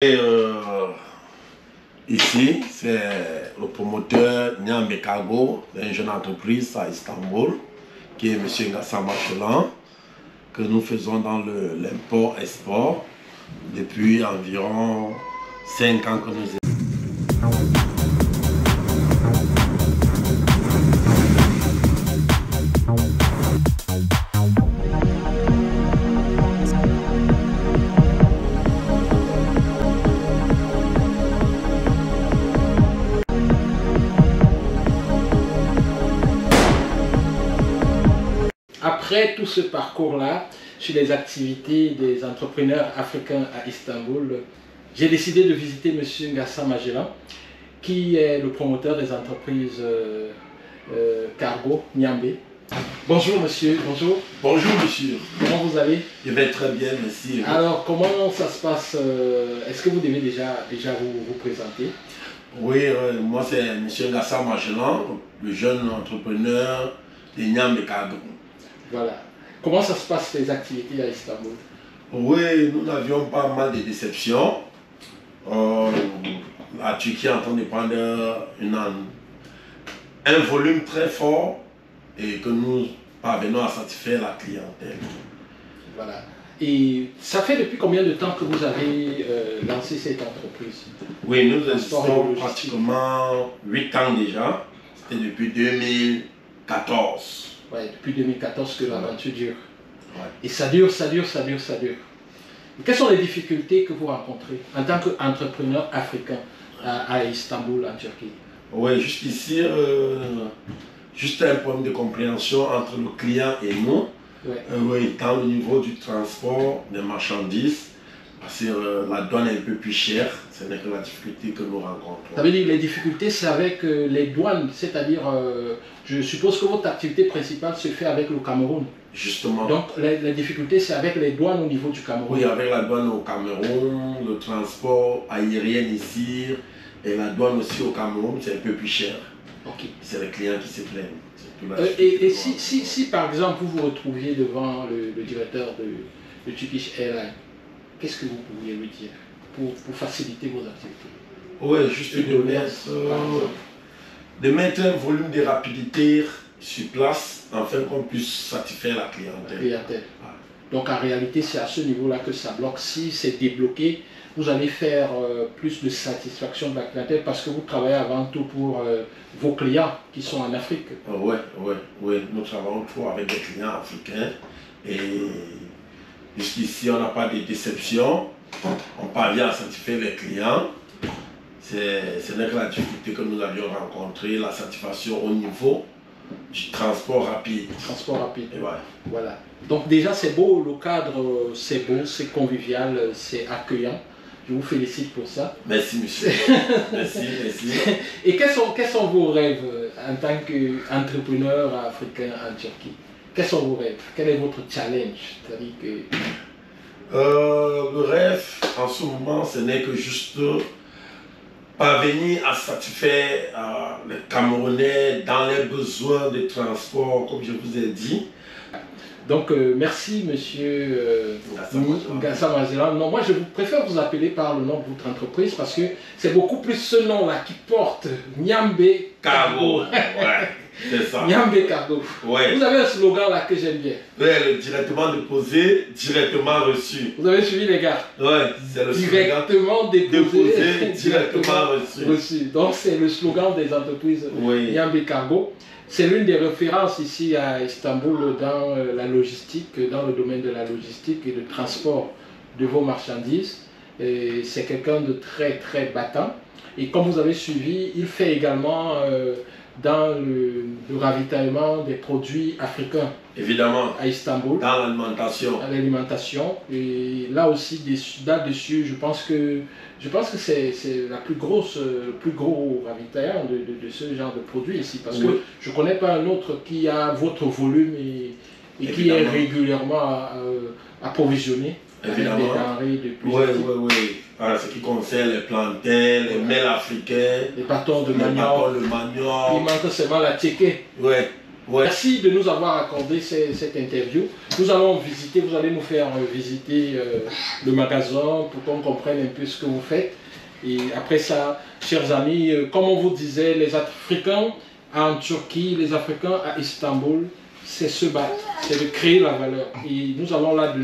Et ici, c'est le promoteur Nyambe Cargo, une jeune entreprise à Istanbul, qui est M. Ngassama Chelan, que nous faisons dans l'import-export depuis environ 5 ans que nous sommes. Après tout ce parcours-là, sur les activités des entrepreneurs africains à Istanbul, j'ai décidé de visiter M. Ngassama Chelan, qui est le promoteur des entreprises Cargo Nyambe. Bonjour monsieur, bonjour. Bonjour monsieur. Comment vous allez? Je vais très bien, merci. Alors comment ça se passe? Est-ce que vous devez déjà vous présenter? Oui, moi c'est M. Ngassama Chelan, le jeune entrepreneur de Nyambe Cargo. Voilà. Comment ça se passe les activités à Istanbul? Oui, nous avions pas mal de déceptions. La Turquie est en train de prendre un volume très fort et que nous parvenons à satisfaire la clientèle. Voilà. Et ça fait depuis combien de temps que vous avez lancé cette entreprise? Oui, nous existons pratiquement 8 ans déjà. C'était depuis 2014. Ouais, depuis 2014 que l'aventure dure. Ouais. Et ça dure. Et quelles sont les difficultés que vous rencontrez en tant qu'entrepreneur africain à Istanbul, en Turquie? Oui, jusqu'ici, juste un problème de compréhension entre le client et nous. Ouais. Oui, dans le niveau du transport des marchandises, parce que la douane est un peu plus chère, ce n'est que la difficulté que nous rencontrons. Ça veut dire que les difficultés, c'est avec les douanes, c'est-à-dire, je suppose que votre activité principale se fait avec le Cameroun. Justement. Donc, les difficultés, c'est avec les douanes au niveau du Cameroun. Oui, avec la douane au Cameroun, le transport aérien ici, et la douane aussi au Cameroun, c'est un peu plus cher. Okay. C'est les clients qui se plaignent. Et si, par exemple, vous vous retrouviez devant le directeur de Turkish Airlines, qu'est-ce que vous pourriez lui dire pour faciliter vos activités? Oui, juste de mettre un volume de rapidité sur place afin qu'on puisse satisfaire la clientèle. Ouais. Donc en réalité, c'est à ce niveau-là que ça bloque. Si c'est débloqué, vous allez faire plus de satisfaction de la clientèle parce que vous travaillez avant tout pour vos clients qui sont en Afrique. Oui. Nous travaillons trop avec des clients africains et jusqu'ici, on n'a pas de déception. On parvient à satisfaire les clients. Ce n'est que la difficulté que nous avions rencontrée, la satisfaction au niveau du transport rapide. Transport rapide. Ouais. Voilà. Donc déjà c'est beau, le cadre c'est beau, c'est convivial, c'est accueillant. Je vous félicite pour ça. Merci monsieur. merci. Et quels sont vos rêves en tant qu'entrepreneur africain en Turquie? Quels sont vos rêves? Quel est votre challenge? C'est-à-dire que... le rêve en ce moment, ce n'est que juste parvenir à satisfaire les Camerounais dans les besoins de transport, comme je vous ai dit. Donc merci monsieur Ngassama Chelan. Non, moi je préfère vous appeler par le nom de votre entreprise parce que c'est beaucoup plus ce nom-là qui porte Nyambe Cargo. Ouais, c'est ça. Nyambe Cargo. Ouais. Vous avez un slogan là que j'aime bien. Ouais, le directement déposé, directement reçu. Vous avez suivi les gars? Ouais, c'est le directement déposé, directement reçu. Donc c'est le slogan des entreprises Nyambe Cargo. C'est l'une des références ici à Istanbul dans la logistique, dans le domaine de la logistique et de transport de vos marchandises. C'est quelqu'un de très battant. Et comme vous avez suivi, il fait également dans le ravitaillement des produits africains. Évidemment. À Istanbul. Dans l'alimentation. À l'alimentation. Et là aussi, là-dessus, je pense que c'est le plus gros ravitaillant de ce genre de produit ici. Parce que je ne connais pas un autre qui a votre volume et qui est régulièrement approvisionné avec des denrées de plusieurs types. Oui. Voilà, ce qui concerne les plantains, les mêles africains, les bâtons de manioc. Il manque seulement la tchéké. Oui. Ouais. Merci de nous avoir accordé cette interview. Nous allons visiter, vous allez nous faire visiter le magasin pour qu'on comprenne un peu ce que vous faites. Et après ça, chers amis, comme on vous disait, les Africains en Turquie, les Africains à Istanbul, c'est se battre, c'est de créer la valeur. Et nous avons là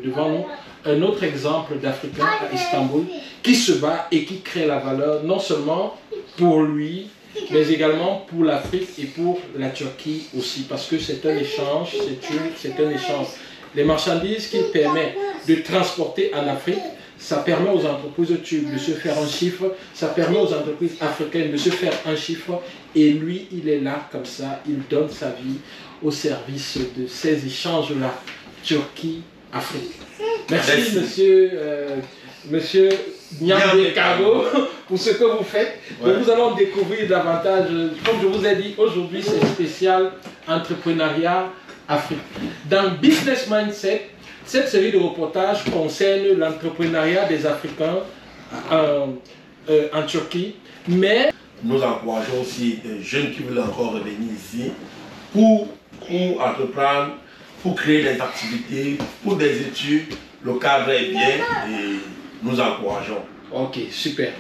devant nous un autre exemple d'Africain à Istanbul qui se bat et qui crée la valeur, non seulement pour lui, mais également pour l'Afrique et pour la Turquie aussi, parce que c'est un échange, c'est un échange. Les marchandises qu'il permet de transporter en Afrique, ça permet aux entreprises turques de se faire un chiffre, ça permet aux entreprises africaines de se faire un chiffre, et lui, il est là comme ça, il donne sa vie au service de ces échanges-là, Turquie-Afrique. Merci, monsieur Nyambe Kago, pour ce que vous faites. Ouais. Nous allons découvrir davantage, comme je vous ai dit, aujourd'hui c'est spécial entrepreneuriat Afrique. Dans Business Mindset, cette série de reportages concerne l'entrepreneuriat des Africains en Turquie, mais nous encourageons aussi les jeunes qui veulent encore revenir ici pour entreprendre, pour créer des activités, pour des études. Le cadre est bien et nous encourageons. Ok, super.